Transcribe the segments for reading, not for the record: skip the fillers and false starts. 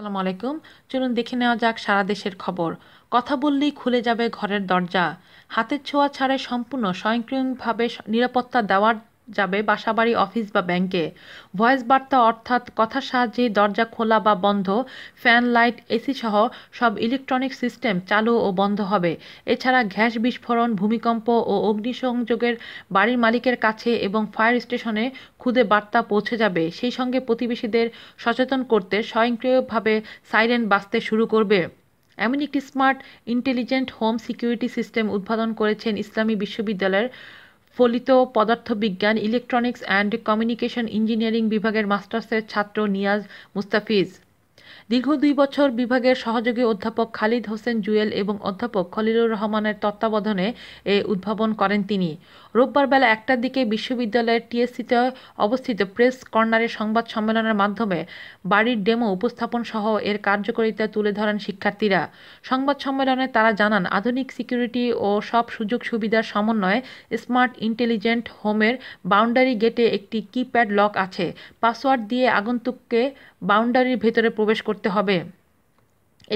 আসসালামু আলাইকুম। চলুন দেখে নেওয়া যাক সারা দেশের খবর। কথা বললেই খুলে যাবে ঘরের দরজা। হাতের ছোঁয়া ছাড়াই সম্পূর্ণ স্বয়ংক্রিয়ভাবে নিরাপত্তা দেওয়া যাবে বাসাবাড়ি, অফিস বা ব্যাংকে। ভয়েস বার্তা অর্থাৎ কথার সাহায্যে দরজা খোলা বা বন্ধ, ফ্যান, লাইট, এসি সহ সব ইলেকট্রনিক সিস্টেম চালু ও বন্ধ হবে। এছাড়া গ্যাস বিস্ফোরণ, ভূমিকম্প ও অগ্নিসংযোগের বাড়ির মালিকের কাছে এবং ফায়ার স্টেশনে খুদে বার্তা পৌঁছে যাবে। সেই সঙ্গে প্রতিবেশীদের সচেতন করতে স্বয়ংক্রিয়ভাবে সাইরেন বাজতে শুরু করবে। এমন একটি smart intelligent home security system উদ্বোধন করেছেন ইসলামী বিশ্ববিদ্যালয়ের ফলিত পদার্থবিজ্ঞান, ইলেকট্রনিক্স অ্যান্ড কমিউনিকেশন ইঞ্জিনিয়ারিং বিভাগের মাস্টার্সের ছাত্র নিয়াজ মুস্তাফিজ। দীর্ঘ ২ বছর বিভাগের সহযোগী অধ্যাপক খালিদ হোসেন জুয়েল এবং অধ্যাপক খলিলুর রহমানের তত্ত্বাবধানে এ উদ্ভাবন করেন তিনি। রোববার বেলা ১টার দিকে বিশ্ববিদ্যালয়ের টিএসসিতে অবস্থিত প্রেস কর্নারে সংবাদ সম্মেলনের মাধ্যমে বাড়ির ডেমো উপস্থাপন সহ এর কার্যকারিতা তুলে ধরেন শিক্ষার্থীরা। সংবাদ সম্মেলনে তারা জানান, আধুনিক সিকিউরিটি ও সব সুযোগ সুবিধার সমন্বয়ে স্মার্ট ইন্টেলিজেন্ট হোমের বাউন্ডারি গেটে একটি কিপ্যাড লক আছে। পাসওয়ার্ড দিয়ে আগন্তুককে বাউন্ডারির ভেতরে প্রবেশ করতে হবে।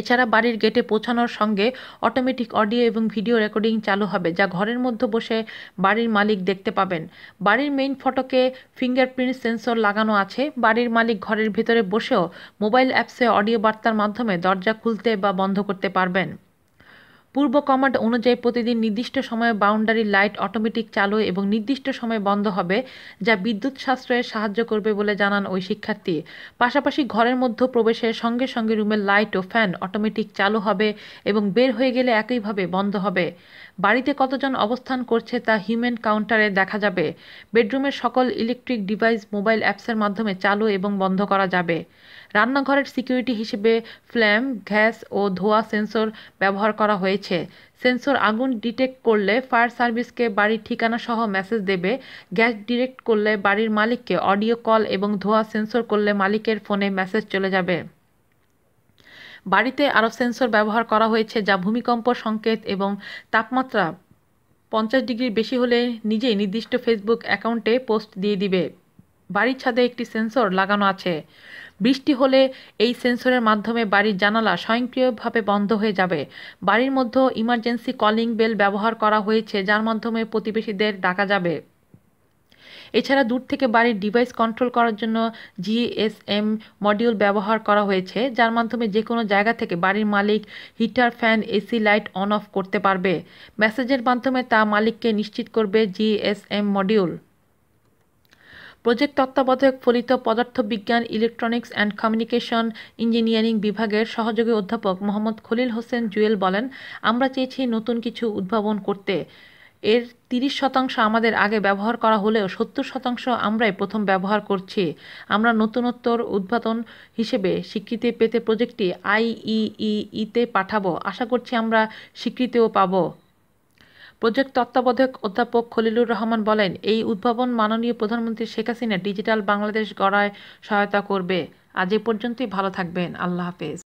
এছাড়া বাড়ির গেটে পৌঁছানোর সঙ্গে অটোমেটিক অডিও এবং ভিডিও রেকর্ডিং চালু হবে, যা ঘরের মধ্যে বসে বাড়ির মালিক দেখতে পাবেন। বাড়ির মেইন ফটকে ফিঙ্গারপ্রিন্ট সেন্সর লাগানো আছে। বাড়ির মালিক ঘরের ভেতরে বসেও মোবাইল অ্যাপসে অডিও বার্তার মাধ্যমে দরজা খুলতে বা বন্ধ করতে পারবেন। পূর্ব কমান্ড অনুযায়ী প্রতিদিন নির্দিষ্ট সময়ে বাউন্ডারি লাইট অটোমেটিক চালু এবং নির্দিষ্ট সময়ে বন্ধ হবে, যা বিদ্যুৎ সাশ্রয়ে সাহায্য করবে বলে জানান ওই শিক্ষার্থী। পাশাপাশি ঘরের মধ্যে প্রবেশের সঙ্গে সঙ্গে রুমের লাইট ও ফ্যান অটোমেটিক চালু হবে এবং বের হয়ে গেলে একইভাবে বন্ধ হবে। বাড়িতে কতজন অবস্থান করছে তা হিউম্যান কাউন্টারে দেখা যাবে। বেডরুমের সকল ইলেকট্রিক ডিভাইস মোবাইল অ্যাপসের মাধ্যমে চালু এবং বন্ধ করা যাবে। রান্নাঘরের সিকিউরিটি হিসেবে ফ্ল্যাম, গ্যাস ও ধোঁয়া সেন্সর ব্যবহার করা হয়েছে। সেন্সর আগুন ডিটেক্ট করলে ফায়ার সার্ভিসকে বাড়ির ঠিকানা সহ মেসেজ দেবে। গ্যাস ডিটেক্ট করলে বাড়ির মালিককে অডিও কল এবং ধোঁয়া সেন্সর করলে মালিকের ফোনে মেসেজ চলে যাবে। বাড়িতে আরও সেন্সর ব্যবহার করা হয়েছে, যা ভূমিকম্প সংকেত এবং তাপমাত্রা ৫০ ডিগ্রির বেশি হলে নিজেই নির্দিষ্ট ফেসবুক অ্যাকাউন্টে পোস্ট দিয়ে দিবে। বাড়ির ছাদে একটি সেন্সর লাগানো আছে। বৃষ্টি হলে এই সেন্সরের মাধ্যমে বাড়ির জানালা স্বয়ংক্রিয়ভাবে বন্ধ হয়ে যাবে। বাড়ির মধ্যে ইমার্জেন্সি কলিং বেল ব্যবহার করা হয়েছে, যার মাধ্যমে প্রতিবেশীদের ডাকা যাবে। এছাড়া দূর থেকে বাড়ির ডিভাইস কন্ট্রোল করার জন্য জিএসএম মডিউল ব্যবহার করা হয়েছে, যার মাধ্যমে যে কোনো জায়গা থেকে বাড়ির মালিক heater, fan, AC, light on off করতে পারবে। মেসেজের মাধ্যমে তা মালিককে নিশ্চিত করবে জিএসএম মডিউল। প্রজেক্ট তত্ত্বাবধায়ক ফলিত পদার্থবিজ্ঞান, ইলেকট্রনিক্স অ্যান্ড কমিউনিকেশন ইঞ্জিনিয়ারিং বিভাগের সহযোগী অধ্যাপক মোহাম্মদ খলিল হোসেন জুয়েল বলেন, আমরা চেয়েছি নতুন কিছু উদ্ভাবন করতে। এর ৩০% আমাদের আগে ব্যবহার করা হলেও ৭০% আমরাই প্রথম ব্যবহার করছি। আমরা নতুনত্বর উদ্ভাবন হিসেবে স্বীকৃতি পেতে প্রজেক্টটি আইইইইতে পাঠাবো। আশা করছি আমরা স্বীকৃতিও পাব। প্রজেক্ট তত্ত্বাবধায়ক অধ্যাপক খলিলুর রহমান বলেন, এই উদ্ভাবন মাননীয় প্রধানমন্ত্রী শেখ হাসিনা ডিজিটাল বাংলাদেশ গড়ায় সহায়তা করবে। আজ এ পর্যন্তই। ভালো থাকবেন। আল্লাহ হাফেজ।